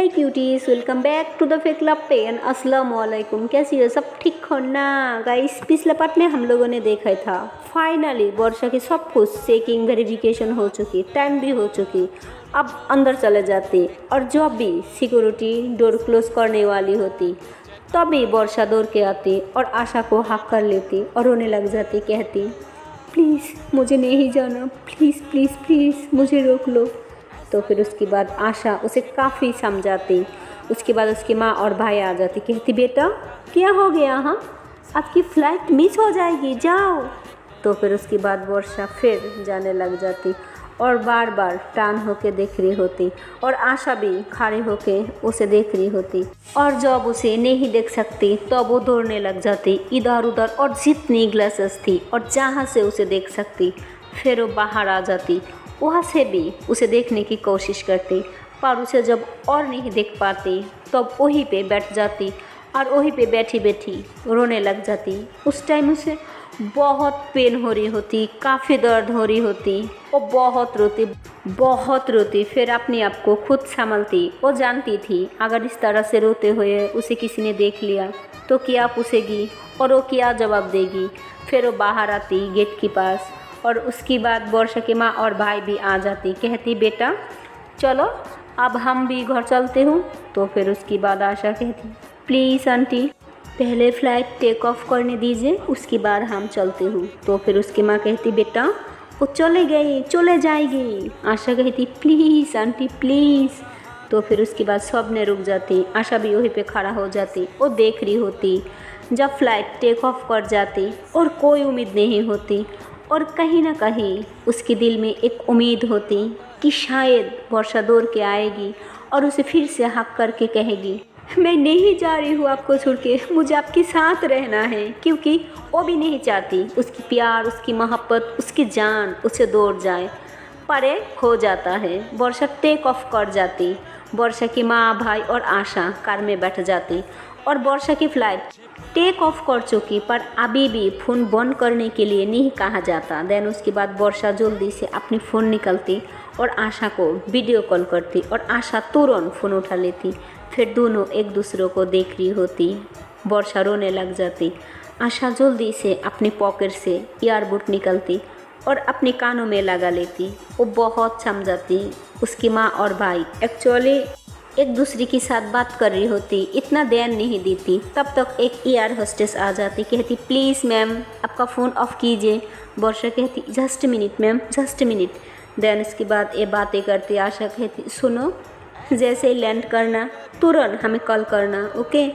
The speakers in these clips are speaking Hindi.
Hi cuties, welcome back to the fake love पे एंड अस्सलाम वालेकुम। कैसी हो? सब ठीक हो ना गाइस? पिछले पार्ट में हम लोगों ने देखा था फाइनली वर्षा की सब कुछ चेकिंग वेरिफिकेशन हो चुकी, टाइम भी हो चुकी। अब अंदर चले जाती और जब भी सिक्योरिटी डोर क्लोज करने वाली होती तभी वर्षा दौड़ के आती और आशा को हक कर लेती और रोने लग जाती, कहती प्लीज़ मुझे नहीं जाना, प्लीज़ प्लीज़ प्लीज़ मुझे रोक लो। तो फिर उसके बाद आशा उसे काफ़ी समझाती। उसके बाद उसकी माँ और भाई आ जाती, कहती बेटा क्या हो गया? हाँ, आपकी फ़्लाइट मिस हो जाएगी, जाओ। तो फिर उसके बाद वर्षा फिर जाने लग जाती और बार बार टर्न होके देख रही होती और आशा भी खड़े होके उसे देख रही होती। और जब उसे नहीं देख सकती तो वो दौड़ने लग जाती इधर उधर और जितनी ग्लासेस थी और जहाँ से उसे देख सकती फिर वो बाहर आ जाती। वहाँ से भी उसे देखने की कोशिश करती पर उसे जब और नहीं देख पाती तब वहीं पे बैठ जाती और वहीं पे बैठी बैठी रोने लग जाती। उस टाइम उसे बहुत पेन हो रही होती, काफ़ी दर्द हो रही होती। वो बहुत रोती फिर अपने आप को खुद संभलती। वो जानती थी अगर इस तरह से रोते हुए उसे किसी ने देख लिया तो क्या पूछेगी और वो क्या जवाब देगी। फिर वो बाहर आती गेट के पास और उसके बाद वर्षा की माँ और भाई भी आ जाती, कहती बेटा चलो अब हम भी घर चलते हूँ। तो फिर उसके बाद आशा कहती प्लीज़ आंटी पहले फ़्लाइट टेक ऑफ करने दीजिए, उसके बाद हम चलते हूँ। तो फिर उसकी माँ कहती बेटा वो चले जाएगी। आशा कहती प्लीज़ आंटी प्लीज़। तो फिर उसके बाद सब ने रुक जाती, आशा भी वहीं पे खड़ा हो जाती। वो देख रही होती जब फ़्लाइट टेक ऑफ कर जाती और कोई उम्मीद नहीं होती और कहीं ना कहीं उसके दिल में एक उम्मीद होती कि शायद वर्षा दौड़ के आएगी और उसे फिर से हक करके कहेगी मैं नहीं जा रही हूँ आपको छोड़ के, मुझे आपके साथ रहना है। क्योंकि वो भी नहीं चाहती उसकी प्यार, उसकी मोहब्बत, उसकी जान उसे दौड़ जाए। पर हो जाता है, वर्षा टेक ऑफ कर जाती। वर्षा की माँ, भाई और आशा कार में बैठ जाती और वर्षा की फ़्लाइट टेक ऑफ कर चुकी पर अभी भी फ़ोन बंद करने के लिए नहीं कहा जाता। देन उसके बाद वर्षा जल्दी से अपनी फ़ोन निकलती और आशा को वीडियो कॉल करती और आशा तुरंत फ़ोन उठा लेती। फिर दोनों एक दूसरे को देख रही होती। वर्षा रोने लग जाती। आशा जल्दी से अपनी पॉकेट से ईयरबड निकलती और अपने कानों में लगा लेती। वो बहुत समझाती। उसकी माँ और भाई एक्चुअली एक दूसरे के साथ बात कर रही होती, इतना ध्यान नहीं देती। तब तक एक एयर होस्टेस आ जाती, कहती प्लीज़ मैम आपका फ़ोन ऑफ़ कीजिए। वर्षा कहती just minute ma'am, just minute. Then इसके बाद ये बातें करती। आशा कहती सुनो जैसे ही लैंड करना तुरंत हमें कॉल करना, ओके।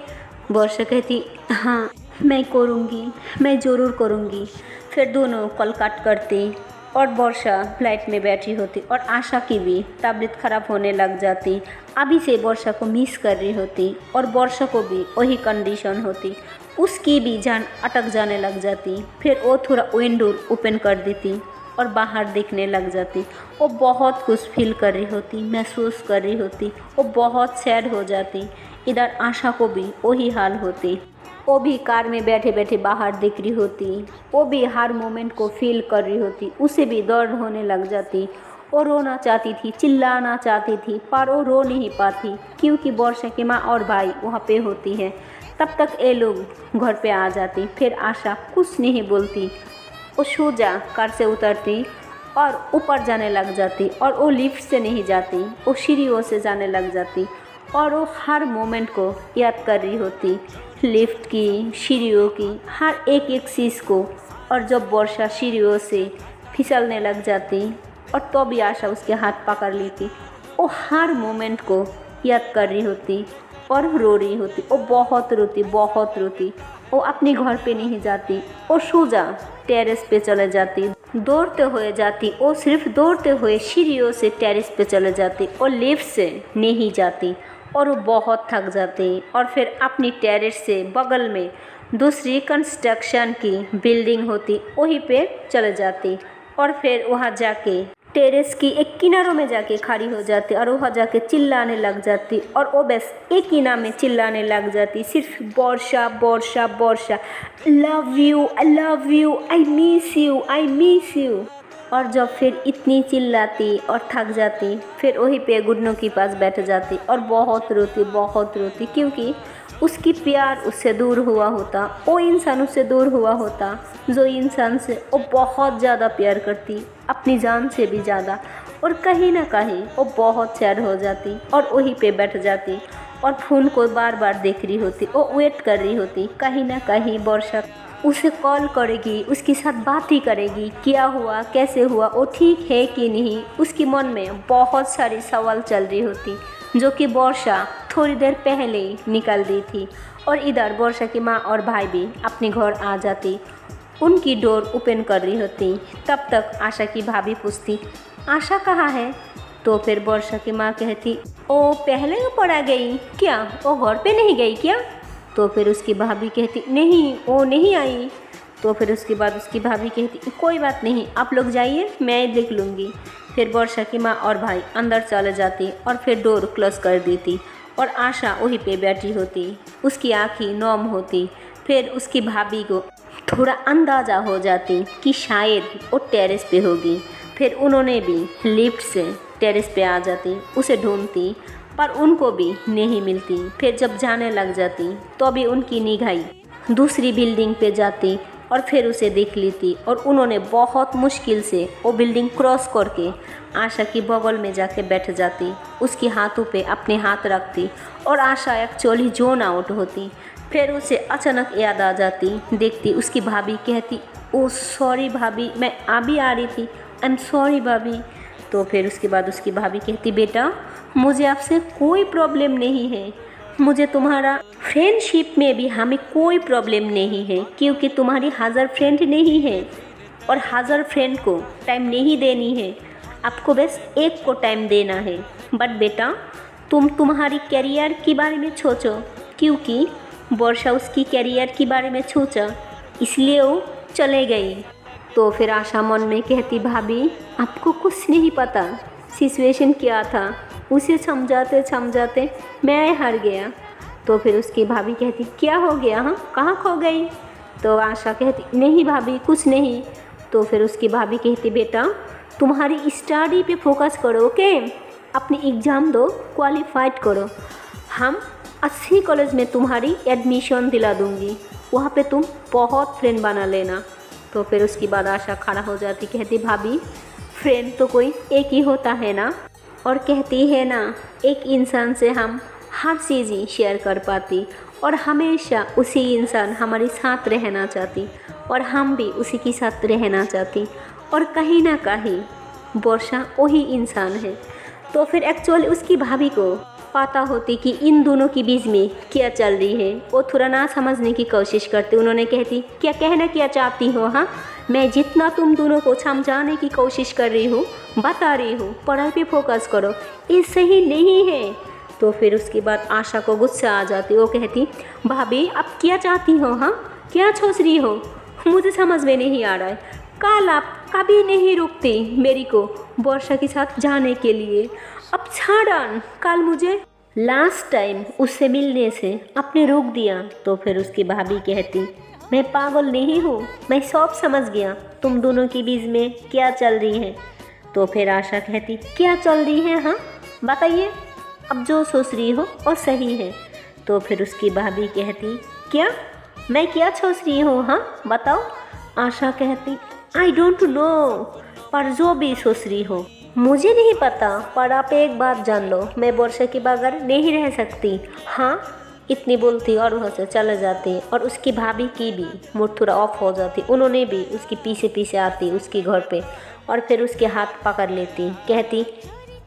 वर्षा कहती हाँ मैं करूँगी, मैं ज़रूर करूँगी। फिर दोनों कॉल कट करती और वर्षा फ्लाइट में बैठी होती और आशा की भी तबीयत ख़राब होने लग जाती। अभी से वर्षा को मिस कर रही होती और वर्षा को भी वही कंडीशन होती। उसकी भी जान अटक जाने लग जाती। फिर वो थोड़ा विंडो ओपन कर देती और बाहर देखने लग जाती। वो बहुत कुछ फील कर रही होती, महसूस कर रही होती। वो बहुत सैड हो जाती। इधर आशा को भी वही हाल होती। वो भी कार में बैठे बैठे बाहर देख रही होती। वो भी हर मोमेंट को फील कर रही होती। उसे भी दर्द होने लग जाती। वो रोना चाहती थी, चिल्लाना चाहती थी पर वो रो नहीं पाती क्योंकि वर्षा की माँ और भाई वहाँ पे होती है। तब तक ये लोग घर पे आ जाती। फिर आशा कुछ नहीं बोलती। वो सोजा कार से उतरती और ऊपर जाने लग जाती और वो लिफ्ट से नहीं जाती, वो सीढ़ियों से जाने लग जाती और वो हर मोमेंट को याद कर रही होती, लिफ्ट की, सीढ़ियों की, हर एक चीज़ को। और जब वर्षा सीढ़ियों से फिसलने लग जाती और तो भी आशा उसके हाथ पकड़ लेती। वो हर मोमेंट को याद कर रही होती और रो रही होती। वो बहुत रोती। वो अपने घर पे नहीं जाती, वो सोजा टेरेस पे चले जाती, दौड़ते हुए जाती। वो सिर्फ दौड़ते हुए सीढ़ियों से टेरेस पे चले जाती और लिफ्ट से नहीं जाती और वो बहुत थक जाती। और फिर अपनी टेरेस से बगल में दूसरी कंस्ट्रक्शन की बिल्डिंग होती, वहीं पे चले जाती और फिर वहाँ जाके टेरेस की एक किनारों में जाके खड़ी हो जाती और वहाँ जाके चिल्लाने लग जाती। और वो बस एक ही नाम में चिल्लाने लग जाती, सिर्फ Varsha Varsha Varsha, love you, I love you, I miss you, I miss you. और जब फिर इतनी चिल्लाती और थक जाती, फिर वहीं पे गुडनू के पास बैठ जाती और बहुत रोती, क्योंकि उसकी प्यार उससे दूर हुआ होता, वो इंसान उससे दूर हुआ होता जो इंसान से वो बहुत ज़्यादा प्यार करती, अपनी जान से भी ज़्यादा। और कहीं ना कहीं वो बहुत सैड हो जाती और वहीं पे बैठ जाती और फ़ोन को बार बार देख रही होती, वो वेट कर रही होती कहीं ना कहीं वर्षा उसे कॉल करेगी, उसके साथ बात ही करेगी, क्या हुआ, कैसे हुआ, वो ठीक है कि नहीं। उसके मन में बहुत सारी सवाल चल रही होती जो कि वर्षा थोड़ी देर पहले ही निकल दी थी। और इधर वर्षा की माँ और भाई भी अपने घर आ जाती, उनकी डोर ओपन कर रही होती। तब तक आशा की भाभी पूछती, आशा कहाँ है? तो फिर वर्षा की माँ कहती, ओ पहले ही पड़ा गई क्या, वो घर पे नहीं गई क्या? तो फिर उसकी भाभी कहती, नहीं वो नहीं आई। तो फिर उसके बाद उसकी भाभी कहती, कोई बात नहीं, आप लोग जाइए, मैं देख लूँगी। फिर वर्षा की माँ और भाई अंदर चले जाती और फिर डोर क्लोज कर देती और आशा वहीं पे बैठी होती, उसकी आँखें नम होती। फिर उसकी भाभी को थोड़ा अंदाज़ा हो जाती कि शायद वो टेरेस पे होगी। फिर उन्होंने भी लिफ्ट से टेरेस पे आ जाती, उसे ढूंढती पर उनको भी नहीं मिलती। फिर जब जाने लग जाती तो भी उनकी निगाह दूसरी बिल्डिंग पे जाती और फिर उसे देख लेती और उन्होंने बहुत मुश्किल से वो बिल्डिंग क्रॉस करके आशा की बगल में जाके बैठ जाती, उसके हाथों पे अपने हाथ रखती और आशा एक्चुअली जोन आउट होती। फिर उसे अचानक याद आ जाती, देखती उसकी भाभी कहती, ओ सॉरी भाभी, मैं अभी आ रही थी, आई एम सॉरी भाभी। तो फिर उसके बाद उसकी भाभी कहती, बेटा मुझे आपसे कोई प्रॉब्लम नहीं है, मुझे तुम्हारा फ्रेंडशिप में भी हमें कोई प्रॉब्लम नहीं है, क्योंकि तुम्हारी हज़ार फ्रेंड नहीं है और हज़ार फ्रेंड को टाइम नहीं देनी है, आपको बस एक को टाइम देना है। बट बेटा तुम्हारी करियर के बारे में सोचो, क्योंकि वर्षा उसकी करियर के बारे में सोचा इसलिए वो चले गई। तो फिर आशा मन में कहती, भाभी आपको कुछ नहीं पता सिचुएशन क्या था, उसे समझाते मैं हार गया। तो फिर उसकी भाभी कहती, क्या हो गया, हाँ कहाँ खो गई? तो आशा कहती, नहीं भाभी कुछ नहीं। तो फिर उसकी भाभी कहती, बेटा तुम्हारी स्टडी पे फोकस करो, ओके, अपनी एग्ज़ाम दो, क्वालिफाइड करो, हम अच्छी कॉलेज में तुम्हारी एडमिशन दिला दूँगी, वहाँ पे तुम बहुत फ्रेंड बना लेना। तो फिर उसके बाद आशा खड़ा हो जाती, कहती, भाभी फ्रेंड तो कोई एक ही होता है ना, और कहती है ना एक इंसान से हम हर चीज़ ही शेयर कर पाती और हमेशा उसी इंसान हमारे साथ रहना चाहती और हम भी उसी के साथ रहना चाहती। और कहीं ना कहीं वर्षा वही इंसान है। तो फिर एक्चुअली उसकी भाभी को पता होती कि इन दोनों के बीच में क्या चल रही है, वो थोड़ा ना समझने की कोशिश करती। उन्होंने कहती, क्या कहना क्या चाहती हो, हाँ मैं जितना तुम दोनों को समझाने की कोशिश कर रही हूँ, बता रही हूँ, पढ़ाई पे फोकस करो, ये सही नहीं है। तो फिर उसके बाद आशा को गुस्सा आ जाती, वो कहती, भाभी आप क्या चाहती हो, हाँ क्या सोच रही हो, मुझे समझ में नहीं आ रहा है। कल आप कभी नहीं रुकती मेरी को वर्षा के साथ जाने के लिए, अब छाड़न कल मुझे लास्ट टाइम उससे मिलने से आपने रोक दिया। तो फिर उसकी भाभी कहती, मैं पागल नहीं हूँ, मैं सब समझ गया तुम दोनों के बीच में क्या चल रही है। तो फिर आशा कहती, क्या चल रही है, हाँ बताइए, अब जो सोच रही हो वो सही है। तो फिर उसकी भाभी कहती, क्या मैं क्या सोच रही हूँ, हाँ बताओ। आशा कहती, आई डोंट नो, पर जो भी सोच रही हो मुझे नहीं पता, पर आप एक बात जान लो, मैं वर्षा के बगैर नहीं रह सकती, हाँ इतनी बोलती और वहाँ से चले जाती। और उसकी भाभी की भी मूड थोड़ा ऑफ हो जाती, उन्होंने भी उसकी पीछे पीछे आती उसके घर पे और फिर उसके हाथ पकड़ लेती, कहती,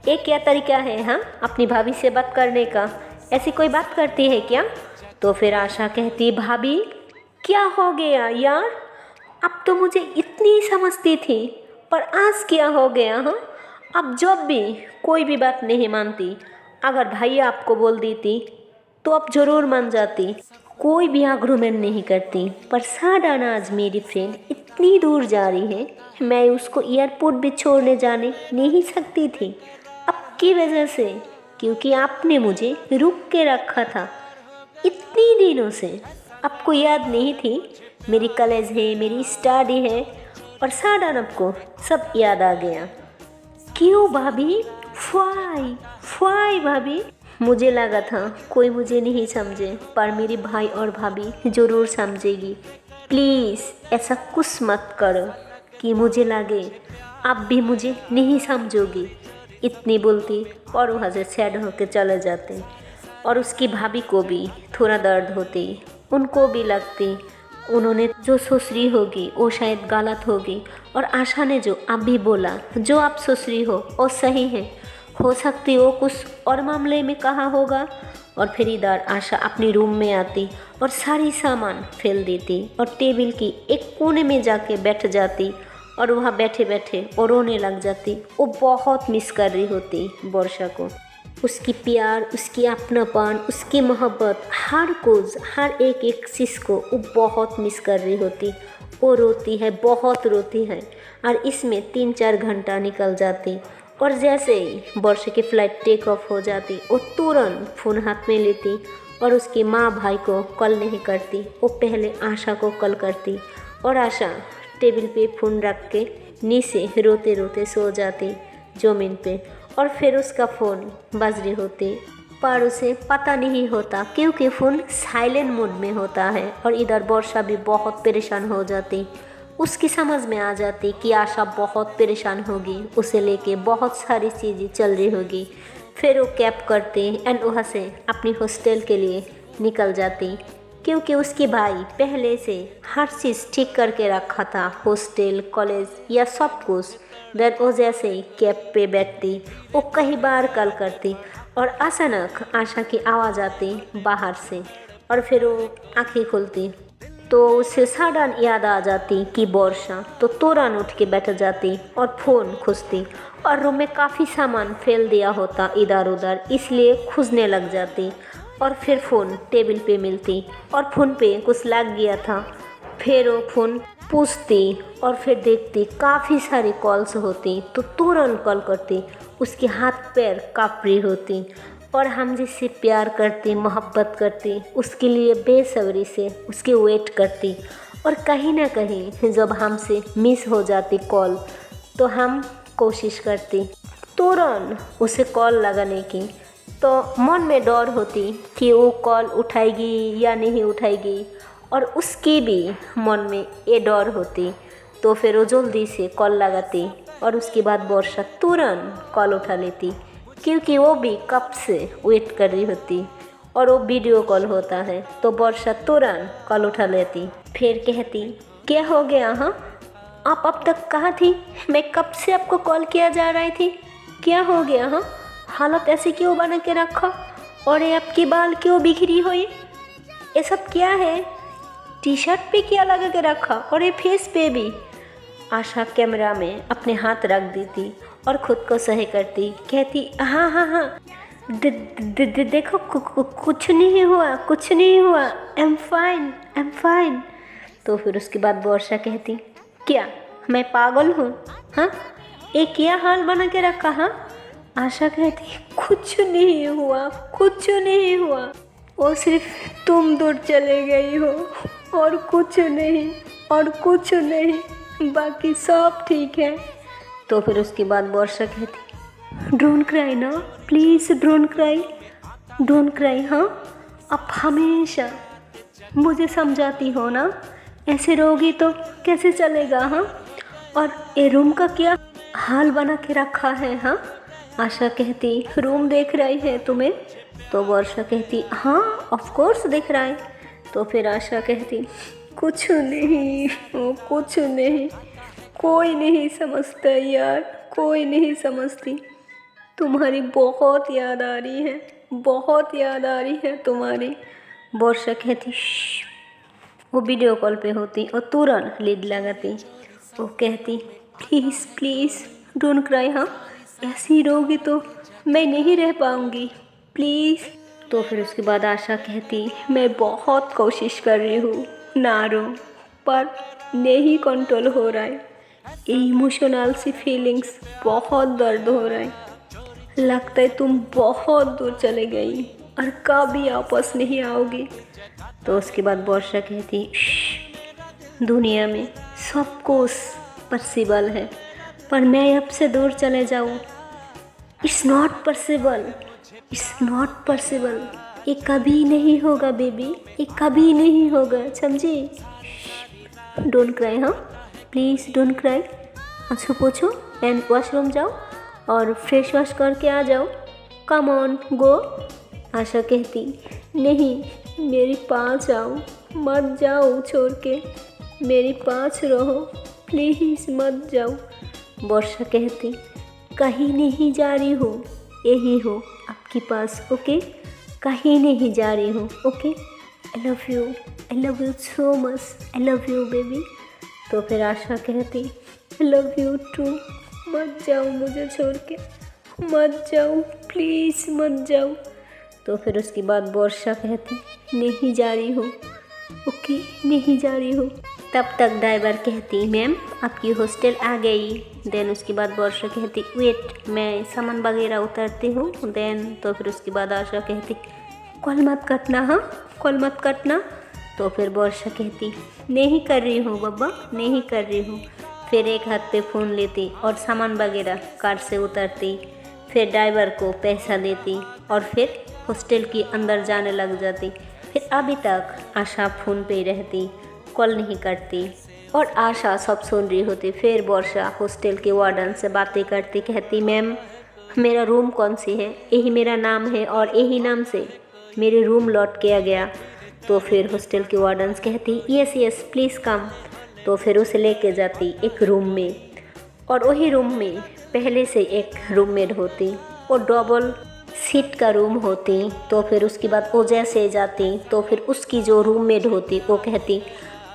ये क्या तरीका है, हाँ अपनी भाभी से बात करने का, ऐसी कोई बात करती है क्या? तो फिर आशा कहती, भाभी क्या हो गया यार, अब तो मुझे इतनी समझती थी, पर आज क्या हो गया, हाँ अब जब भी कोई भी बात नहीं मानती, अगर भैया आपको बोल देती तो आप ज़रूर मान जाती, कोई भी आर्गुमेंट नहीं करती। पर साडान आज मेरी फ्रेंड इतनी दूर जा रही है, मैं उसको एयरपोर्ट भी छोड़ने जाने नहीं सकती थी आपकी वजह से, क्योंकि आपने मुझे रुक के रखा था इतनी दिनों से। आपको याद नहीं थी मेरी कॉलेज है, मेरी स्टडी है, और साडानब को सब याद आ गया। क्यों भाभी? फाई फाई भाभी। मुझे लगा था कोई मुझे नहीं समझे, पर मेरी भाई और भाभी ज़रूर समझेगी। प्लीज़ ऐसा कुछ मत करो कि मुझे लगे आप भी मुझे नहीं समझोगी। इतनी बोलती और वहाँ से सैड होकर चले जाते। और उसकी भाभी को भी थोड़ा दर्द होती, उनको भी लगती उन्होंने जो सोच रही होगी वो शायद गलत होगी, और आशा ने जो आप भी बोला जो आप सोच रही हो वो सही है, हो सकती वो कुछ और मामले में कहा होगा। और फिर इधर आशा अपनी रूम में आती और सारी सामान फेल देती और टेबल की एक कोने में जाके बैठ जाती और वहाँ बैठे बैठे और रोने लग जाती। वो बहुत मिस कर रही होती वर्षा को, उसकी प्यार, उसकी अपनापन, उसकी मोहब्बत, हर कुछ, हर एक चीज़ को वो बहुत मिस कर रही होती। वो रोती है, बहुत रोती है, और इसमें 3-4 घंटा निकल जाती। और जैसे ही वर्षा की फ़्लाइट टेक ऑफ हो जाती, वो तुरंत फ़ोन हाथ में लेती और उसकी माँ भाई को कॉल नहीं करती, वो पहले आशा को कॉल करती। और आशा टेबल पे फ़ोन रख के नीचे रोते रोते सो जाती ज़मीन पे। और फिर उसका फ़ोन बज रही होती, पर उसे पता नहीं होता क्योंकि फ़ोन साइलेंट मोड में होता है। और इधर वर्षा भी बहुत परेशान हो जाती। उसकी समझ में आ जाती कि आशा बहुत परेशान होगी, उसे लेके बहुत सारी चीज़ें चल रही होगी। फिर वो कैब करती एंड वहाँ से अपनी हॉस्टल के लिए निकल जाती, क्योंकि उसकी भाई पहले से हर चीज़ ठीक करके रखा था, हॉस्टल, कॉलेज या सब कुछ। देन वो जैसे ही कैब पे बैठती, वो कई बार कॉल करती और अचानक आशा की आवाज़ आती बाहर से। और फिर वो आँखें खुलती तो उसे सडन याद आ जाती कि वर्षा, तो तुरंत उठ के बैठ जाती और फ़ोन खोजती। और रूम में काफ़ी सामान फेल दिया होता इधर उधर, इसलिए खोजने लग जाती। और फिर फ़ोन टेबल पे मिलती और फ़ोन पे कुछ लग गया था। फिर वो फ़ोन पूछती और फिर देखती काफ़ी सारी कॉल्स होती, तो तुरंत कॉल करती। उसके हाथ पैर काँप रही होती और हम जिससे प्यार करती, मोहब्बत करती, उसके लिए बेसब्री से उसके वेट करती। और कहीं ना कहीं जब हमसे मिस हो जाती कॉल, तो हम कोशिश करती तुरंत उसे कॉल लगाने की। तो मन में डर होती कि वो कॉल उठाएगी या नहीं उठाएगी, और उसकी भी मन में ये डर होती। तो फिर वो जल्दी से कॉल लगाती और उसके बाद वर्षा तुरंत कॉल उठा लेती, क्योंकि वो भी कब से वेट कर रही होती। और वो वीडियो कॉल होता है, तो वर्षा तुरंत कॉल उठा लेती। फिर कहती, क्या हो गया? हाँ, आप अब तक कहाँ थी? मैं कब से आपको कॉल किया जा रही थी। क्या हो गया? हाँ, हालत ऐसे क्यों बना के रखा? और ये आपके बाल क्यों बिखरी हुई? ये सब क्या है? टी शर्ट पे क्या लगा के रखा, और ये फेस पे भी? आशा कैमरा में अपने हाथ रख देती और ख़ुद को सही करती, कहती, हाँ हाँ हाँ, देखो कुछ नहीं हुआ, कुछ नहीं हुआ, I am fine, I am fine. तो फिर उसके बाद वर्षा कहती, क्या मैं पागल हूँ? हाँ, ये क्या हाल बना के रखा? हाँ। आशा कहती, कुछ नहीं हुआ, कुछ नहीं हुआ, वो सिर्फ तुम दूर चले गई हो, और कुछ नहीं, और कुछ नहीं, बाकी सब ठीक है। तो फिर उसके बाद वर्षा कहती, डोंट क्राई ना, please don't cry, don't cry. हाँ, आप हमेशा मुझे समझाती हो ना, ऐसे रोगी तो कैसे चलेगा? हाँ, और ये रूम का क्या हाल बना के रखा है? हाँ। आशा कहती, रूम देख रही है तुम्हें? तो वर्षा कहती, हाँ ऑफ कोर्स देख रहा है। तो फिर आशा कहती, कुछ नहीं, वो कुछ नहीं, कोई नहीं समझता यार, कोई नहीं समझती, तुम्हारी बहुत याद आ रही है, बहुत याद आ रही है तुम्हारी। वर्षा कहती, वो वीडियो कॉल पे होती और तुरंत लीड लगाती। वो कहती, प्लीज़ प्लीज़ डोंट क्राई। हाँ, ऐसी रोगी तो मैं नहीं रह पाऊँगी, प्लीज़। तो फिर उसके बाद आशा कहती, मैं बहुत कोशिश कर रही हूँ ना रो, पर नहीं कंट्रोल हो रहा है, इमोशनल सी फीलिंग्स, बहुत दर्द हो रहा है, लगता है तुम बहुत दूर चले गई और कभी वापस नहीं आओगी। तो उसके बाद वर्षा कहती, दुनिया में सब कुछ पॉसिबल है, पर मैं अब से दूर चले जाऊँ, it's not possible, it's not possible. ये कभी नहीं होगा बेबी, ये कभी नहीं होगा, समझी? डोंट क्राई, हाँ प्लीज़ डोंट क्राई। अच्छा पूछो एंड वॉशरूम जाओ और फ्रेश वॉश करके आ जाओ, कम ऑन गो। आशा कहती नहीं, मेरे पास आओ, मत जाओ छोड़ के, मेरे पास रहो, प्लीज़ मत जाओ। वर्षा कहती कहीं नहीं जा रही हो, यही हो आपके पास, ओके? कहीं नहीं जा रही हूँ, okay? I love you so much, I love you baby. तो फिर आशा कहती आई लव यू टू, मत जाओ मुझे छोड़ के, मत जाओ प्लीज़ मत जाओ। तो फिर उसके बाद वर्षा कहती नहीं जा रही हूँ, ओके नहीं जा रही हूँ। तब तक ड्राइवर कहती मैम आपकी हॉस्टल आ गई। देन उसके बाद वर्षा कहती वेट मैं सामान वगैरह उतारती हूँ। देन तो फिर उसके बाद आशा कहती कॉल मत कटना, हाँ कॉल मत कटना। तो फिर वर्षा कहती नहीं कर रही हूँ बब्बा, नहीं कर रही हूँ। फिर एक हाथ पे फ़ोन लेती और सामान वगैरह कार से उतारती, फिर ड्राइवर को पैसा देती और फिर हॉस्टल के अंदर जाने लग जाती। फिर अभी तक आशा फ़ोन पे रहती, कॉल नहीं करती और आशा सब सुन रही होती। फिर वर्षा हॉस्टल के वार्डन से बातें करती, कहती मैम मेरा रूम कौन सी है, यही मेरा नाम है और यही नाम से मेरे रूम लौट किया गया। तो फिर हॉस्टल के वार्डन कहती यस प्लीज़ कम। तो फिर उसे लेके जाती एक रूम में और वही रूम में पहले से एक रूममेट होती और डबल सीट का रूम होती। तो फिर उसके बाद वो जैसे जाती तो फिर उसकी जो रूममेट होती वो कहती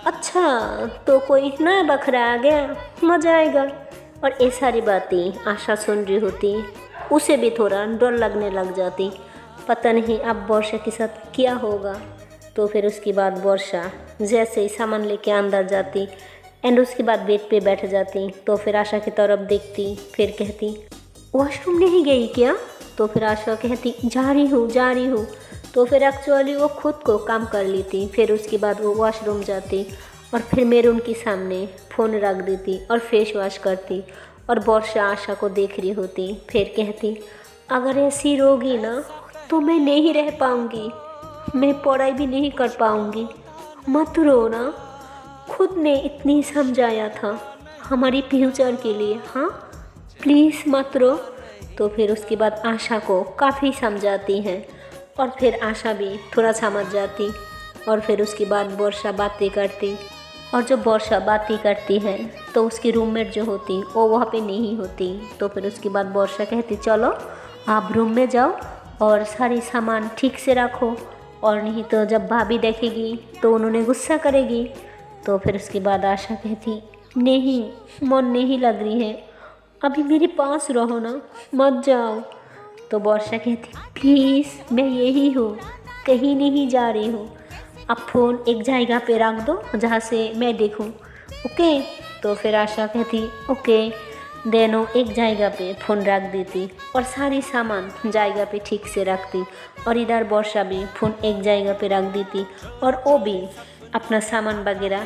अच्छा तो कोई नया बखरा आ गया, मज़ा आएगा। और ये सारी बातें आशा सुन रही होती, उसे भी थोड़ा डर लगने लग जाती, पता नहीं अब वर्षा के साथ क्या होगा। तो फिर उसके बाद वर्षा जैसे ही सामान लेके अंदर जाती एंड उसके बाद बेड पे बैठ जाती। तो फिर आशा की तरफ देखती, फिर कहती वॉशरूम नहीं गई क्या? तो फिर आशा कहती जा रही हूँ। तो फिर एक्चुअली वो खुद को काम कर लेती। फिर उसके बाद वो वॉशरूम जाती और फिर मेरून के सामने फ़ोन रख देती और फेस वॉश करती और वर्षा आशा को देख रही होती। फिर कहती अगर ऐसी रोगी ना तो मैं नहीं रह पाऊँगी, मैं पढ़ाई भी नहीं कर पाऊँगी, मत रो ना, खुद ने इतनी समझाया था हमारी फ्यूचर के लिए, हाँ प्लीज़ मत रो। तो फिर उसके बाद आशा को काफ़ी समझाती हैं और फिर आशा भी थोड़ा समझ जाती और फिर उसके बाद वर्षा बातें करती। और जब वर्षा बातें करती है तो उसकी रूममेट जो होती वो वहाँ पे नहीं होती। तो फिर उसके बाद वर्षा कहती चलो आप रूम में जाओ और सारी सामान ठीक से रखो, और नहीं तो जब भाभी देखेगी तो उन्होंने गुस्सा करेगी। तो फिर उसके बाद आशा कहती नहीं मन नहीं लग रही है, अभी मेरे पास रहो ना, मत जाओ। तो वर्षा कहती प्लीज़ मैं यही हूँ, कहीं नहीं जा रही हूँ, अब फ़ोन एक जगह पे रख दो जहाँ से मैं देखूँ, ओके। तो फिर आशा कहती ओके। दोनों एक जगह पे फ़ोन रख देती और सारी सामान जगह पे ठीक से रखती और इधर वर्षा भी फ़ोन एक जगह पे रख देती और वो भी अपना सामान वगैरह,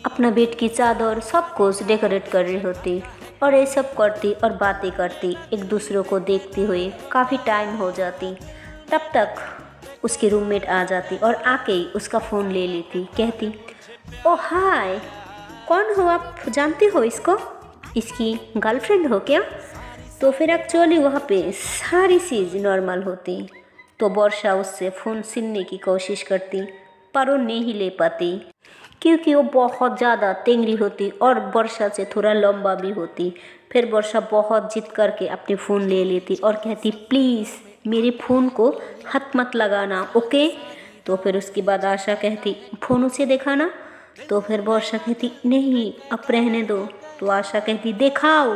अपना बेड की चादर सब कुछ डेकोरेट कर रही होती और ये सब करती और बातें करती, एक दूसरे को देखते हुए काफ़ी टाइम हो जाती। तब तक उसकी रूममेट आ जाती और आके ही उसका फ़ोन ले लेती, कहती ओ हाय कौन हो आप, जानते हो इसको, इसकी गर्लफ्रेंड हो क्या? तो फिर एक्चुअली वहाँ पे सारी चीज़ नॉर्मल होती। तो वर्षा उससे फ़ोन छीनने की कोशिश करती पर वो नहीं ले पाती क्योंकि वो बहुत ज़्यादा टेंगरी होती और वर्षा से थोड़ा लंबा भी होती। फिर वर्षा बहुत जिद करके अपने फ़ोन ले लेती और कहती प्लीज़ मेरे फ़ोन को हाथ मत लगाना, ओके। तो फिर उसके बाद आशा कहती फ़ोन उसे दिखाना। तो फिर वर्षा कहती नहीं अब रहने दो। तो आशा कहती दिखाओ।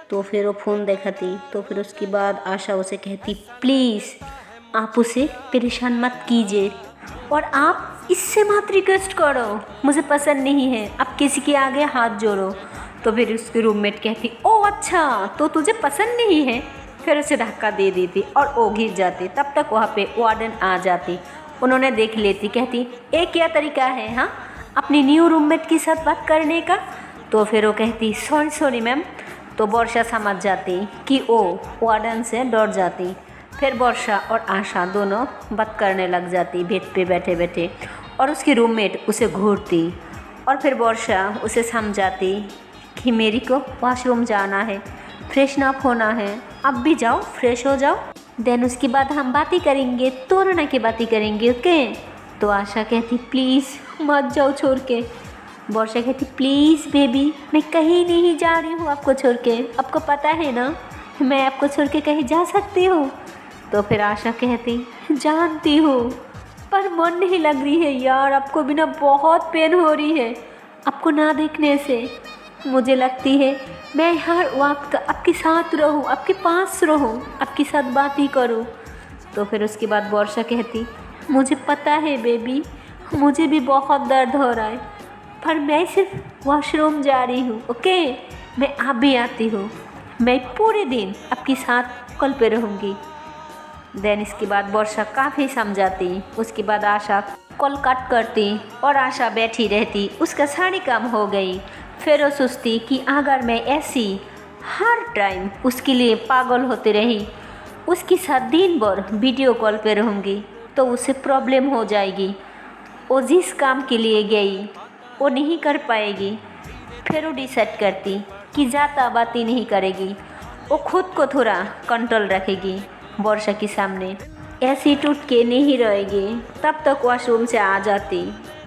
तो फिर वो फ़ोन दिखाती। तो फिर उसके बाद आशा उसे कहती प्लीज़ आप उसे परेशान मत कीजिए और आप इससे मत रिक्वेस्ट करो, मुझे पसंद नहीं है, आप किसी के आगे हाथ जोड़ो। तो फिर उसकी रूममेट कहती ओ अच्छा तो तुझे पसंद नहीं है, फिर उसे धक्का दे देती और वो गिर जाती। तब तक वहाँ पे वार्डन आ जाती, उन्होंने देख लेती, कहती ये क्या तरीका है हाँ अपनी न्यू रूममेट के साथ बात करने का, तो फिर वो कहती सॉरी सॉरी मैम। तो वर्षा समझ जाती कि ओ वार्डन से डर जाती। फिर वर्षा और आशा दोनों बात करने लग जाती बेड पे बैठे बैठे, और उसकी रूममेट उसे घूरती। और फिर वर्षा उसे समझाती कि मेरी को वॉशरूम जाना है, फ्रेशन अप होना है, अब भी जाओ फ्रेश हो जाओ, देन उसके बाद हम बातें करेंगे, तोड़ना की बातें करेंगे, ओके। तो आशा कहती प्लीज़ मत जाओ छोड़ के। वर्षा कहती प्लीज़ बेबी, मैं कहीं नहीं जा रही हूँ आपको छोड़ के, आपको पता है ना मैं आपको छोड़ के कहीं जा सकती हूँ। तो फिर आशा कहती जानती हूँ, पर मन नहीं लग रही है यार, आपको बिना बहुत पेन हो रही है आपको ना देखने से। मुझे लगती है मैं हर वक्त आपके साथ रहूँ, आपके पास रहूँ, आपके साथ बात ही करूँ। तो फिर उसके बाद वर्षा कहती मुझे पता है बेबी, मुझे भी बहुत दर्द हो रहा है, पर मैं सिर्फ वॉशरूम जा रही हूँ, ओके। मैं अभी आती हूँ, मैं पूरे दिन आपके साथ कॉल पे रहूँगी। देन इसके बाद वर्षा काफ़ी समझाती। उसके बाद आशा कॉल कट करती और आशा बैठी रहती, उसका सारी काम हो गई। फिर वो सोचती कि अगर मैं ऐसी हर टाइम उसके लिए पागल होती रही, उसके साथ दिन भर वीडियो कॉल पे रहूँगी, तो उसे प्रॉब्लम हो जाएगी। वो जिस काम के लिए गई वो नहीं कर पाएगी। फिर वो डिसाइड करती कि ज़्यादा बातें नहीं करेगी, वो खुद को थोड़ा कंट्रोल रखेगी, वर्षा के सामने ऐसी टूट के नहीं रहेगी। तब तक वॉशरूम से आ जाती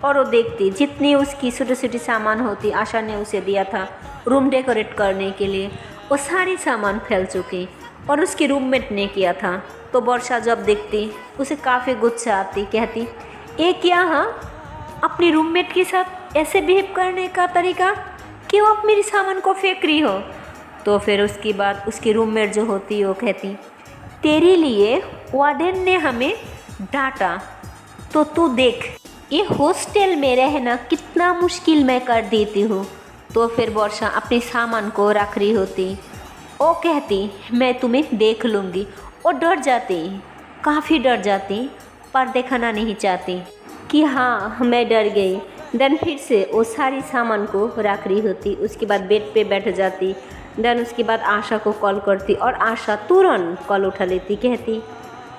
और वो देखती जितनी उसकी छोटी छोटी सामान होती आशा ने उसे दिया था रूम डेकोरेट करने के लिए, वो सारी सामान फैल चुकी और उसकी रूममेट ने किया था। तो वर्षा जब देखती उसे काफ़ी गुस्सा आती, कहती ये क्या, हाँ अपनी रूममेट के साथ ऐसे बिहेव करने का तरीका, क्यों आप मेरी सामान को फेंक रही हो। तो फिर उसके बाद उसकी रूममेट जो होती है वो कहती तेरे लिए वार्डन ने हमें डांटा, तो तू देख ये हॉस्टल में रहना कितना मुश्किल मैं कर देती हूँ। तो फिर वर्षा अपने सामान को रख रही होती, वो कहती मैं तुम्हें देख लूँगी। वो डर जाती, काफ़ी डर जाती, पर दिखाना नहीं चाहती कि हाँ मैं डर गई। देन फिर से वो सारी सामान को रख रही होती। उसके बाद बेड पे बैठ जाती। देन उसके बाद आशा को कॉल करती और आशा तुरंत कॉल उठा लेती, कहती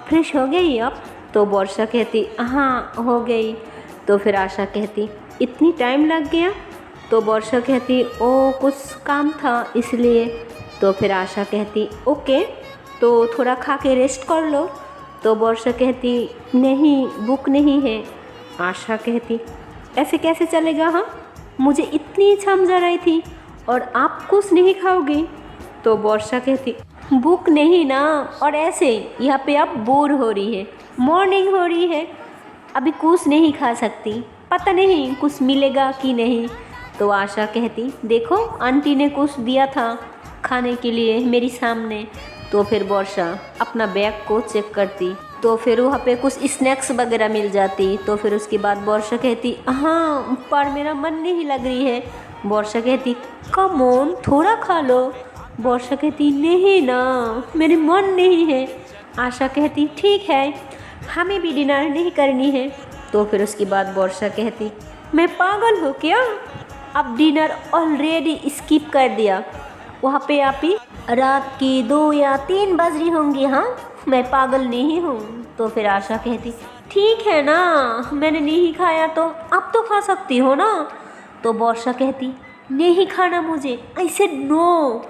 फ्रेश हो गई अब। तो वर्षा कहती हाँ हो गई। तो फिर आशा कहती इतनी टाइम लग गया। तो वर्षा कहती ओ कुछ काम था इसलिए। तो फिर आशा कहती ओके, तो थोड़ा खा के रेस्ट कर लो। तो वर्षा कहती नहीं भूख नहीं है। आशा कहती ऐसे कैसे चलेगा, हाँ मुझे इतनी समझा रही थी और आप कुछ नहीं खाओगी। तो वर्षा कहती भूख नहीं ना, और ऐसे यहाँ पे आप बोर हो रही है, मॉर्निंग हो रही है, अभी कुछ नहीं खा सकती, पता नहीं कुछ मिलेगा कि नहीं। तो आशा कहती देखो आंटी ने कुछ दिया था खाने के लिए मेरे सामने। तो फिर वर्षा अपना बैग को चेक करती, तो फिर वहाँ पे कुछ स्नैक्स वगैरह मिल जाती। तो फिर उसके बाद वर्षा कहती हाँ पर मेरा मन नहीं लग रही है। वर्षा कहती कम ऑन थोड़ा खा लो। वर्षा कहती नहीं ना मेरे मन नहीं है। आशा कहती ठीक है हमें भी डिनर नहीं करनी है। तो फिर उसके बाद वर्षा कहती मैं पागल हूँ क्या, अब डिनर ऑलरेडी स्किप कर दिया, वहाँ पे आप ही रात की 2 या 3 बज रही होंगी, हाँ मैं पागल नहीं हूँ। तो फिर आशा कहती ठीक है ना मैंने नहीं खाया तो आप तो खा सकती हो ना। तो वर्षा कहती नहीं खाना मुझे, ऐसे नो।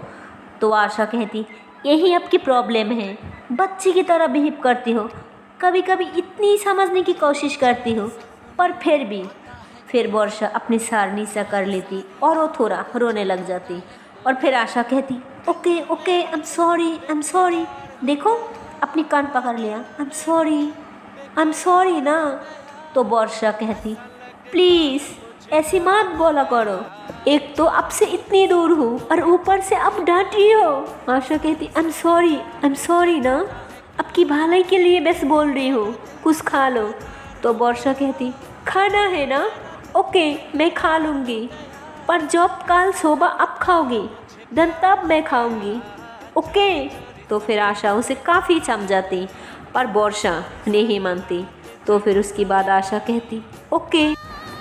तो आशा कहती यही आपकी प्रॉब्लम है, बच्चे की तरह बिहेव करती हो, कभी कभी इतनी समझने की कोशिश करती हो पर फिर भी। फिर वर्षा अपनी सारनी सा कर लेती और वो थोड़ा रोने लग जाती। और फिर आशा कहती okay okay I am sorry, देखो अपनी कान पकड़ लिया, आई एम सॉरी ना। तो वर्षा कहती प्लीज़ ऐसी मत बोला करो, एक तो आपसे इतनी दूर हूँ और ऊपर से आप डांटी हो। आशा कहती आई एम सॉरी ना, आपकी भलाई के लिए बस बोल रही हूँ, कुछ खा लो। तो वर्षा कहती खाना है ना, ओके मैं खा लूँगी, पर जब कल सुबह आप खाओगी देन तब मैं खाऊंगी, ओके। तो फिर आशा उसे काफ़ी समझाती पर वर्षा नहीं मानती। तो फिर उसके बाद आशा कहती ओके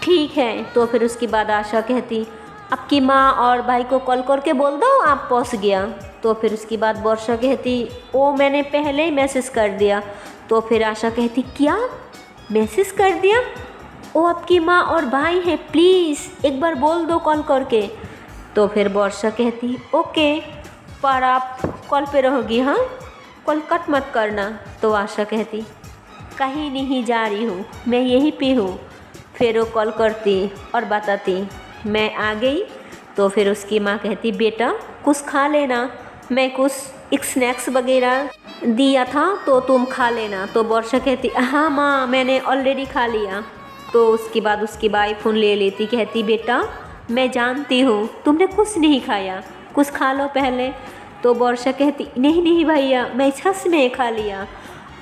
ठीक है। तो फिर उसके बाद आशा कहती आपकी माँ और भाई को कॉल करके बोल दो आप पहुँच गया। तो फिर उसके बाद वर्षा कहती ओ मैंने पहले ही मैसेज कर दिया। तो फिर आशा कहती क्या मैसेज कर दिया? ओ आपकी माँ और भाई है, प्लीज़ एक बार बोल दो कॉल करके। तो फिर वर्षा कहती ओके, पर आप कॉल पे रहोगी हाँ, कॉल कट मत करना। तो आशा कहती कहीं नहीं जा रही हूँ, मैं यहीं पे हूँ। फिर वो कॉल करती और बताती मैं आ गई। तो फिर उसकी माँ कहती बेटा कुछ खा लेना, मैं कुछ एक स्नैक्स वगैरह दिया था तो तुम खा लेना। तो वर्षा कहती हाँ माँ मैंने ऑलरेडी खा लिया। तो उसके बाद उसकी बाई फ़ोन ले लेती, कहती बेटा मैं जानती हूँ तुमने कुछ नहीं खाया, कुछ खा लो पहले। तो वर्षा कहती नहीं नहीं भैया मैं सच में खा लिया,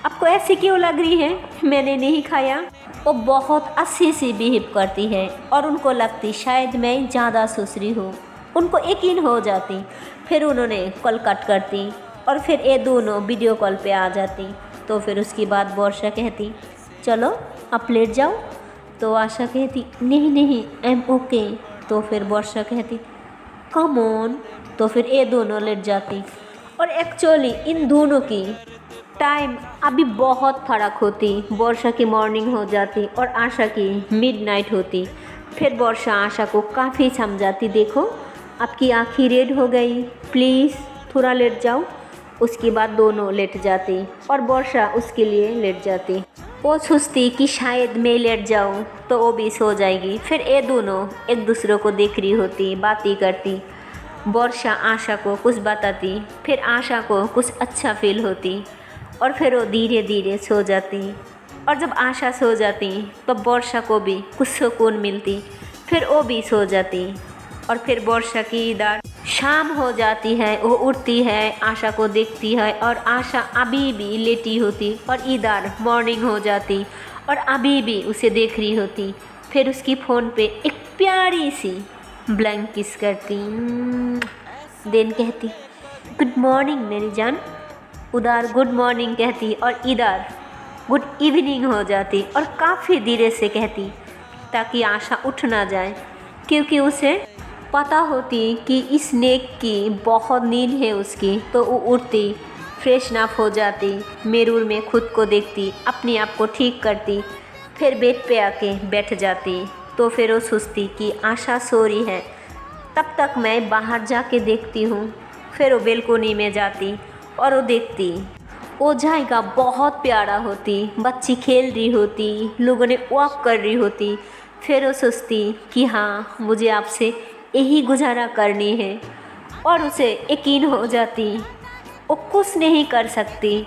आपको ऐसे क्यों लग रही है मैंने नहीं खाया। वो बहुत अच्छे से बिहेव करती है और उनको लगती शायद मैं ज़्यादा सुसरी हूँ, उनको यकीन हो जाती। फिर उन्होंने कॉल कट करती और फिर ये दोनों वीडियो कॉल पे आ जाती। तो फिर उसके बाद वर्षा कहती चलो आप लेट जाओ। तो आशा कहती नहीं नहीं आई एम ओके। तो फिर वर्षा कहती कम ऑन। तो फिर ये दोनों लेट जाती और एक्चुअली इन दोनों की टाइम अभी बहुत फ़र्क होती। वर्षा की मॉर्निंग हो जाती और आशा की मिडनाइट होती। फिर वर्षा आशा को काफ़ी समझाती देखो आपकी आँखें रेड हो गई, प्लीज़ थोड़ा लेट जाओ। उसके बाद दोनों लेट जाती और वर्षा उसके लिए लेट जाती। वो सोचती कि शायद मैं लेट जाऊँ तो वो भी सो जाएगी। फिर ये दोनों एक दूसरे को देख रही होती, बातें करती। वर्षा आशा को कुछ बताती, फिर आशा को कुछ अच्छा फील होती और फिर वो धीरे धीरे सो जाती। और जब आशा सो जाती तो वर्षा को भी कुछ सुकून मिलती, फिर वो भी सो जाती। और फिर वर्षा की इधर शाम हो जाती है, वो उठती है, आशा को देखती है और आशा अभी भी लेटी होती और इधर मॉर्निंग हो जाती और अभी भी उसे देख रही होती। फिर उसकी फ़ोन पे एक प्यारी सी ब्लैंक किस करती, देन कहती गुड मॉर्निंग मेरी जान। उधर गुड मॉर्निंग कहती और इधर गुड इवनिंग हो जाती और काफ़ी धीरे से कहती ताकि आशा उठ ना जाए, क्योंकि उसे पता होती कि इस नेक की बहुत नींद है उसकी। तो वो उठती, फ्रेश अप हो जाती, मिरर में खुद को देखती, अपने आप को ठीक करती, फिर बेड पे आके बैठ जाती। तो फिर वो सोचती कि आशा सो रही है, तब तक मैं बाहर जाके देखती हूँ। फिर वो बेलकोनी में जाती और वो देखती वो जाएगा बहुत प्यारा होती, बच्ची खेल रही होती, लोगों ने वॉक कर रही होती। फिर वो सोचती कि हाँ मुझे आपसे यही गुजारा करनी है और उसे यकीन हो जाती वो कुछ नहीं कर सकती,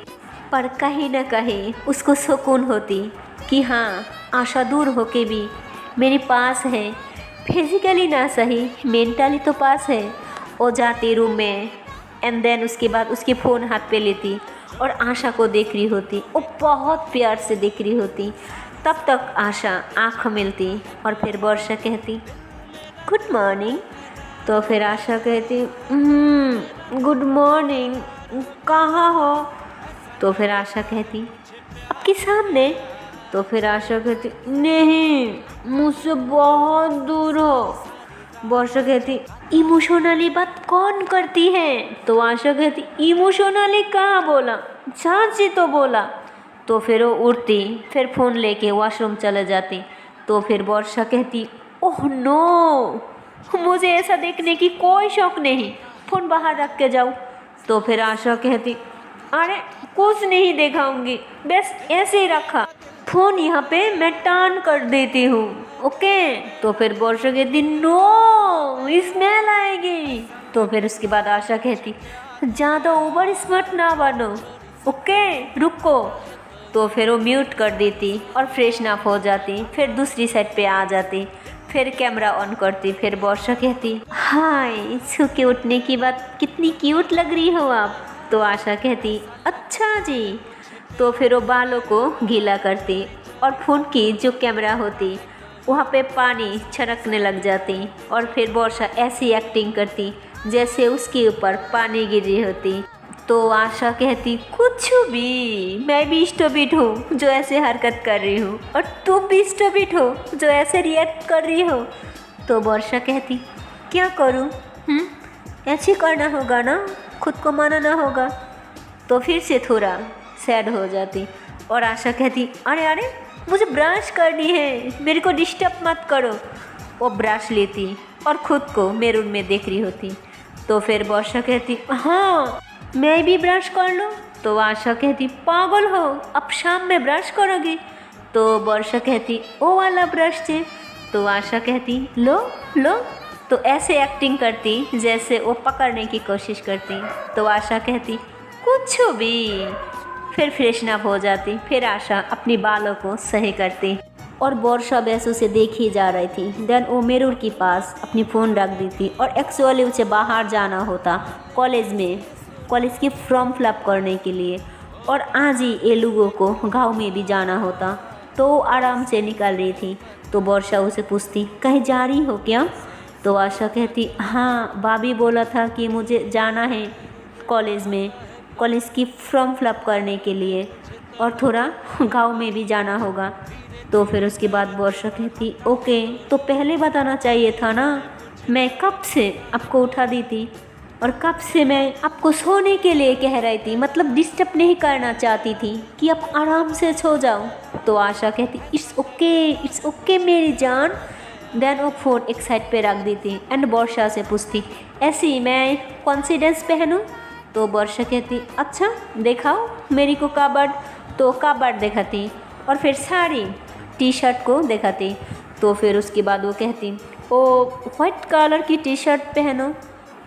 पर कहीं ना कहीं उसको सुकून होती कि हाँ आशा दूर होके भी मेरे पास है, फिजिकली ना सही मेंटली तो पास है। वो जाती रूम में एंड देन उसके बाद उसकी फ़ोन हाथ पे लेती और आशा को देख रही होती, वो बहुत प्यार से देख रही होती। तब तक आशा आँख मिलती और फिर वर्षा कहती गुड मॉर्निंग। तो फिर आशा कहती गुड मॉर्निंग, कहाँ हो? तो फिर आशा कहती आपके सामने। तो फिर आशा कहती नहीं मुझसे बहुत दूर हो। वर्षा कहती इमोशनली बात कौन करती है? तो आशा कहती इमोशनली कहाँ बोला, चाची तो बोला। तो फिर वो उठती, फिर फ़ोन लेके वॉशरूम चले जाती। तो फिर वर्षा कहती ओह नो, मुझे ऐसा देखने की कोई शौक़ नहीं, फ़ोन बाहर रख के जाओ। तो फिर आशा कहती अरे कुछ नहीं दिखाऊंगी, बस ऐसे ही रखा, फ़ोन यहाँ पे मैं टर्न कर देती हूँ, ओके। तो फिर वर्षा कहती नो स्मेल आएगी। तो फिर उसके बाद आशा कहती ज़्यादा ओवर स्मार्ट ना बनो, ओके रुको। तो फिर वो म्यूट कर देती और फ्रेश अप हो जाती, फिर दूसरी साइड पे आ जाती, फिर कैमरा ऑन करती। फिर वर्षा कहती हाय सो के उठने की बात, कितनी क्यूट लग रही हो आप। तो आशा कहती अच्छा जी। तो फिर वो बालों को गीला करती और फ़ोन की जो कैमरा होती वहाँ पे पानी छड़कने लग जाती और फिर वर्षा ऐसी एक्टिंग करती जैसे उसके ऊपर पानी गिर रही होती। तो आशा कहती कुछ भी, मैं भी स्टूपिड हूँ जो ऐसे हरकत कर रही हूँ और तुम भी स्टूपिड हो जो ऐसे रिएक्ट कर रही हो। तो वर्षा कहती क्या करूँ? ऐसे करना होगा ना, खुद को मनाना होगा। तो फिर से थोड़ा सैड हो जाती और आशा कहती अरे अरे मुझे ब्रश करनी है, मेरे को डिस्टर्ब मत करो। वो ब्रश लेती और खुद को मिरर में देख रही होती। तो फिर वर्षा कहती हाँ मैं भी ब्रश कर लूँ। तो आशा कहती पागल हो, अब शाम में ब्रश करोगी? तो वर्षा कहती ओ वाला ब्रश से। तो आशा कहती लो लो। तो ऐसे एक्टिंग करती जैसे वो पकड़ने की कोशिश करती। तो आशा कहती कुछ भी। फिर फ्रेशन अप हो जाती। फिर आशा अपनी बालों को सही करती और वर्षा बस उसे देखी जा रही थी। देन वो मिरर के पास अपनी फ़ोन रख दी थी और एक्चुअली उसे बाहर जाना होता कॉलेज में, कॉलेज की फॉर्म फिलअप करने के लिए। और आज ही ये लोगों को गांव में भी जाना होता। तो वो आराम से निकल रही थी। तो वर्षा उसे पूछती कहीं जा रही हो क्या? तो आशा कहती हाँ भाभी बोला था कि मुझे जाना है कॉलेज में, कॉलेज की फॉर्म फिलअप करने के लिए और थोड़ा गांव में भी जाना होगा। तो फिर उसके बाद वर्षा कहती ओके तो पहले बताना चाहिए था ना, मैं कब से आपको उठा दी थी और कब से मैं आपको सोने के लिए कह रही थी, मतलब डिस्टर्ब नहीं करना चाहती थी कि आप आराम से सो जाओ। तो आशा कहती इट्स ओके मेरी जान। देन वो फ़ोन एक साइड पे रख देती एंड वर्षा से पूछती ऐसी मैं कॉन्फिडेंस पहनूं? तो वर्षा कहती अच्छा दिखाओ मेरी को कबर्ड। तो कबर्ड दिखाती और फिर सारी टी शर्ट को दिखाती। तो फिर उसके बाद वो कहती ओ वाइट कलर की टी शर्ट पहनो।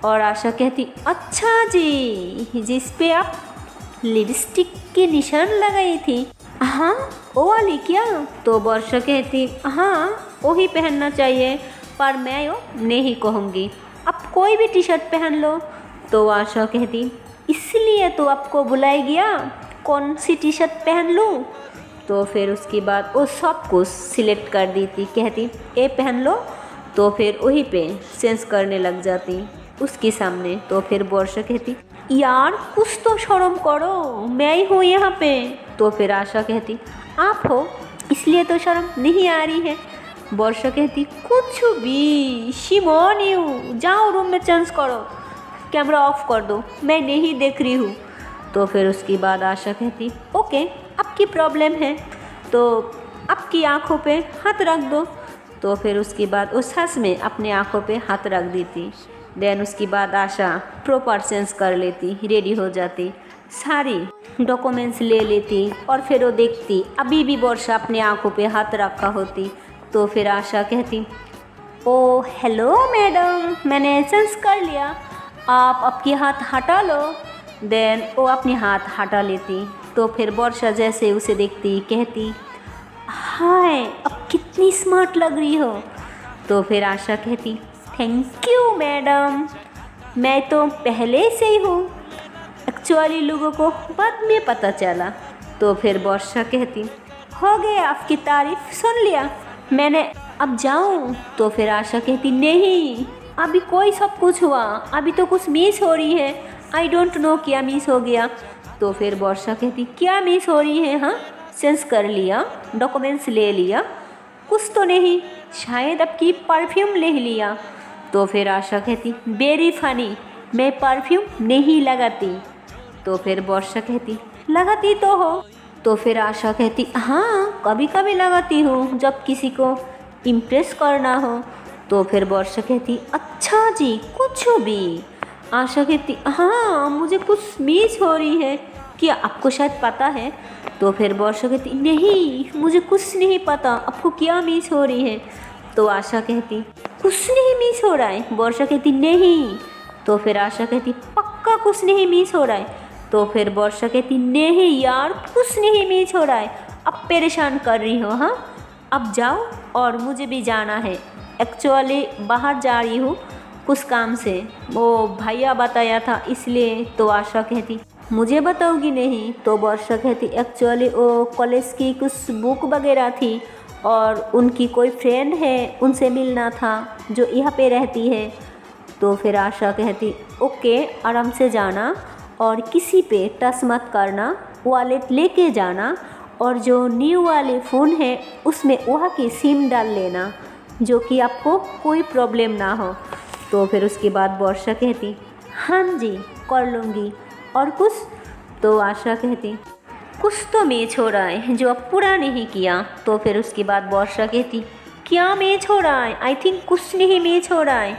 और आशा कहती अच्छा जी जिस पे आप लिपस्टिक के निशान लगाई थी, हाँ वो वाली क्या? तो वर्षा कहती हाँ वही पहनना चाहिए पर मैं वो नहीं कहूँगी, आप कोई भी टी शर्ट पहन लो। तो आशा कहती इसलिए तो आपको बुलाया गया, कौन सी टी शर्ट पहन लूँ? तो फिर उसके बाद वो सब कुछ सिलेक्ट कर दी थी, कहती ये पहन लो। तो फिर वहीं पे चेंज करने लग जाती उसके सामने। तो फिर वर्षा कहती यार कुछ तो शर्म करो, मैं ही हूँ यहाँ पे। तो फिर आशा कहती आप हो इसलिए तो शर्म नहीं आ रही है। वर्षा कहती कुछ भी शिमोन यू, जाओ रूम में चेंज करो, कैमरा ऑफ कर दो, मैं नहीं देख रही हूँ। तो फिर उसके बाद आशा कहती ओके आपकी प्रॉब्लम है तो आपकी आँखों पे हाथ रख दो। तो फिर उसके बाद उस हंस में अपने आँखों पे हाथ रख देती। देन उसके बाद आशा प्रॉपर चेंज कर लेती, रेडी हो जाती, सारी डॉक्यूमेंट्स ले लेती और फिर वो देखती अभी भी वर्षा अपने आँखों पे हाथ रखा होती। तो फिर आशा कहती ओ हेलो मैडम मैंने चेंज कर लिया, आप आपके हाथ हटा लो। देन वो अपने हाथ हटा लेती। तो फिर वर्षा जैसे उसे देखती कहती हाय अब कितनी स्मार्ट लग रही हो। तो फिर आशा कहती थैंक यू मैडम, मैं तो पहले से ही हूँ, एक्चुअली लोगों को बाद में पता चला। तो फिर वर्षा कहती हो गया आपकी तारीफ सुन लिया मैंने, अब जाऊँ? तो फिर आशा कहती नहीं अभी कोई सब कुछ हुआ, अभी तो कुछ मिस हो रही है, आई डोंट नो क्या मिस हो गया। तो फिर वर्षा कहती क्या मिस हो रही है? हाँ चेंज कर लिया, डॉक्यूमेंट्स ले लिया, कुछ तो नहीं, शायद आपकी परफ्यूम ले लिया। तो फिर आशा कहती वेरी फनी, मैं परफ्यूम नहीं लगाती। तो फिर वर्षा कहती लगाती तो हो। तो फिर आशा कहती हाँ कभी कभी लगाती हूँ जब किसी को इम्प्रेस करना हो। तो फिर वर्षा कहती अच्छा जी कुछ भी। आशा कहती हाँ मुझे कुछ मिस हो रही है, क्या आपको शायद पता है? तो फिर वर्षा कहती नहीं मुझे कुछ नहीं पता, आपको क्या मिस हो रही है? तो आशा कहती कुछ नहीं मिस हो रहा है। वर्षा कहती नहीं। तो फिर आशा कहती पक्का कुछ नहीं मिस हो रहा है। तो फिर वर्षा कहती नहीं यार कुछ नहीं मिस हो रहा है, अब परेशान कर रही हो। हाँ अब जाओ और मुझे भी जाना है, एक्चुअली बाहर जा रही हूँ कुछ काम से, वो भैया बताया था इसलिए। तो आशा कहती मुझे बताओगी नहीं? तो वर्षा कहती एक्चुअली वो कॉलेज की कुछ बुक वगैरह थी और उनकी कोई फ्रेंड है उनसे मिलना था जो यहाँ पे रहती है। तो फिर आशा कहती ओके आराम से जाना और किसी पे टच मत करना, वॉलेट लेके जाना और जो न्यू वाले फ़ोन है उसमें वहाँ की सिम डाल लेना जो कि आपको कोई प्रॉब्लम ना हो। तो फिर उसके बाद वर्षा कहती हाँ जी कर लूँगी। और कुछ? तो आशा कहती कुछ तो मैं छोड़ा है जो अब पूरा नहीं किया। तो फिर उसके बाद वर्षा कहती क्या मैं छोड़ा है? आई थिंक कुछ नहीं मैं छोड़ा है।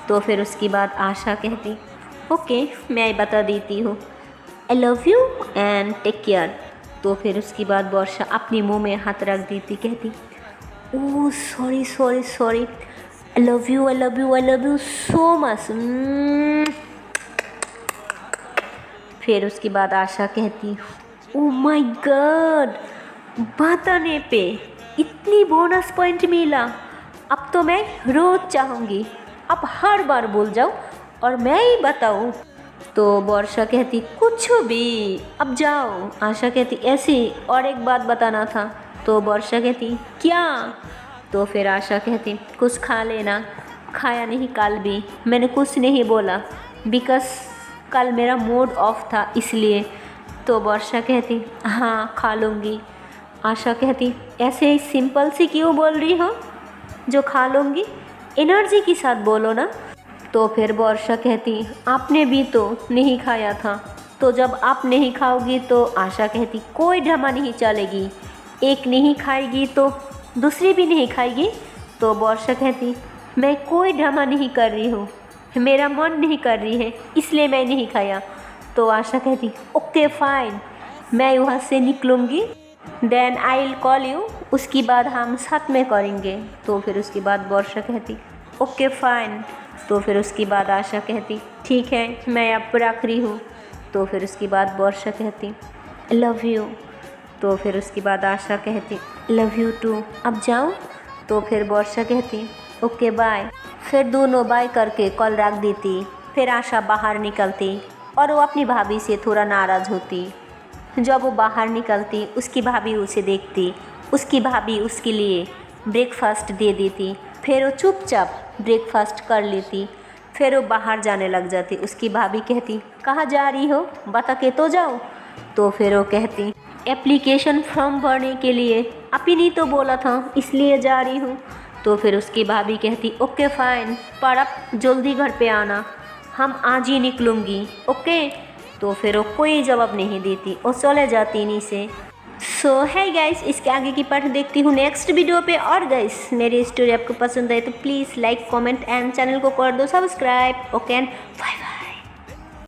तो फिर उसके बाद आशा कहती ओके मैं बता देती हूँ, I love you and take care. तो फिर उसके बाद वर्षा अपने मुंह में हाथ रख देती, कहती oh sorry sorry sorry, I love you I love you I love you so much. फिर उसके बाद आशा कहती ओह माय गॉड, बताने पे इतनी बोनस पॉइंट मिला, अब तो मैं रोज़ चाहूँगी, अब हर बार बोल जाओ और मैं ही बताऊँ। तो वर्षा कहती कुछ भी, अब जाओ। आशा कहती ऐसी और एक बात बताना था। तो वर्षा कहती क्या? तो फिर आशा कहती कुछ खा लेना। खाया नहीं कल भी, मैंने कुछ नहीं बोला बिकॉज़ कल मेरा मूड ऑफ था इसलिए। तो वर्षा कहती हाँ खा लूँगी। आशा कहती ऐसे ही सिंपल सी क्यों बोल रही हो, जो खा लूँगी एनर्जी के साथ बोलो ना। तो फिर वर्षा कहती आपने भी तो नहीं खाया था, तो जब आप नहीं खाओगी तो आशा कहती कोई ड्रामा नहीं चलेगी, एक नहीं खाएगी तो दूसरी भी नहीं खाएगी। तो वर्षा कहती मैं कोई ड्रामा नहीं कर रही हूँ, मेरा मन नहीं कर रही है इसलिए मैं नहीं खाया। तो आशा कहती ओके फाइन, मैं वहाँ से निकलूँगी, then I will call you, उसके बाद हम साथ में करेंगे। तो फिर उसके बाद वर्षा कहती ओके फाइन। तो फिर उसके बाद आशा कहती ठीक है मैं अब रख रही हूँ। तो फिर उसके बाद वर्षा कहती आई लव यू। तो फिर उसके बाद आशा कहती लव यू टू, अब जाऊँ। तो फिर वर्षा कहती ओके बाय। फिर दोनों बाय करके कॉल रख देती। फिर आशा बाहर निकलती और वो अपनी भाभी से थोड़ा नाराज़ होती। जब वो बाहर निकलती उसकी भाभी उसे देखती, उसकी भाभी उसके लिए ब्रेकफास्ट दे देती। फिर वो चुपचाप ब्रेकफास्ट कर लेती। फिर वो बाहर जाने लग जाती। उसकी भाभी कहती कहाँ जा रही हो, बता के तो जाओ। तो फिर वो कहती एप्लीकेशन फॉर्म भरने के लिए, आप ही नहीं तो बोला था इसलिए जा रही हूँ। तो फिर उसकी भाभी कहती ओके फाइन, पर आप जल्दी घर पे आना, हम आज ही निकलूँगी ओके। तो फिर वो कोई जवाब नहीं देती और चले जाती नीचे। सो है गाइस, इसके आगे की पार्ट देखती हूँ नेक्स्ट वीडियो पे। और गाइस मेरी स्टोरी आपको पसंद आए तो please like comment and channel को कर दो सब्सक्राइब। Okay and bye.